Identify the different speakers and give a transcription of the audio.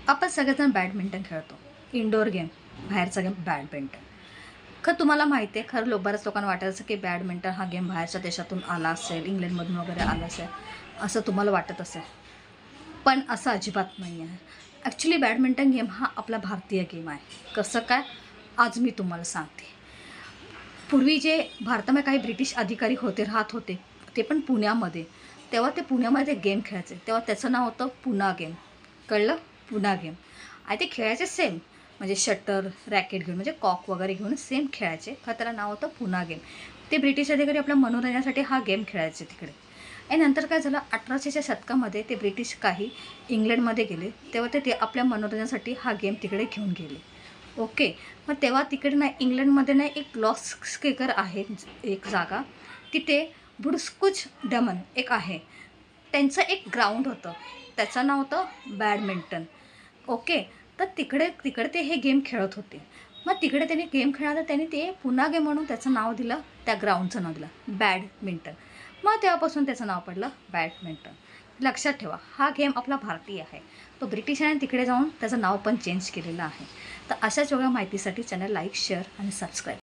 Speaker 1: आपण सगळेजण बॅडमिंटन खेळतो. इंडोर गेम, बाहेरचा गेम बॅडमिंटन. खरं तुम्हाला माहिती आहे, खरं बऱ्याच लोकांना वाटायचं की बॅडमिंटन हा गेम बाहेरच्या देशातून आला असेल, इंग्लंडमधून वगैरे आला असेल, असं तुम्हाला वाटत असेल. पण असं अजिबात नाही आहे. ॲक्च्युली बॅडमिंटन गेम हा आपला भारतीय गेम आहे. कसं काय? आज मी तुम्हाला सांगते. पूर्वी जे भारतामध्ये काही ब्रिटिश अधिकारी राहत होते, ते पण पुण्यामध्ये. तेव्हा ते पुण्यामध्ये गेम खेळायचे. तेव्हा त्याचं नाव होतं पुणा गेम. कळलं? पुणा गेम. आणि ते खेळायचे सेम. म्हणजे शटर, रॅकेट घेऊन म्हणजे कॉक वगैरे घेऊन सेम खेळायचे. खरं त्याला नाव होतं पुणा गेम. ते ब्रिटिश अधिकारी आपल्या मनोरंजनासाठी हा गेम खेळायचे तिकडे. आणि नंतर काय झालं, 1800च्या शतकामध्ये ते ब्रिटिश काही इंग्लंडमध्ये गेले. तेव्हा ते आपल्या मनोरंजनासाठी हा गेम तिकडे घेऊन गेले. ओके. मग तेव्हा तिकडे ना इंग्लंडमध्ये ना एक स्केकर आहे, एक जागा. तिथे बुड्सकुच डमन एक आहे. त्यांचं एक ग्राउंड होतं. त्याचं नाव होतं बॅडमिंटन. ओके. तर तिकडे ते हे गेम खेळत होते. मग तिकडे त्यांनी गेम खेळायला त्यांनी ते पुन्हा गेम म्हणून त्याचं नाव दिलं, त्या ग्राउंडचं नाव दिलं बॅडमिंटन. मग तेव्हापासून त्याचं नाव पडलं बॅडमिंटन. लक्षात ठेवा, हा गेम आपला भारतीय आहे. तो ब्रिटिशांनी तिकडे जाऊन त्याचं नाव पण चेंज केलेलं आहे. तर अशाच वेगळ्या माहितीसाठी चॅनल लाईक, शेअर आणि सबस्क्राईब.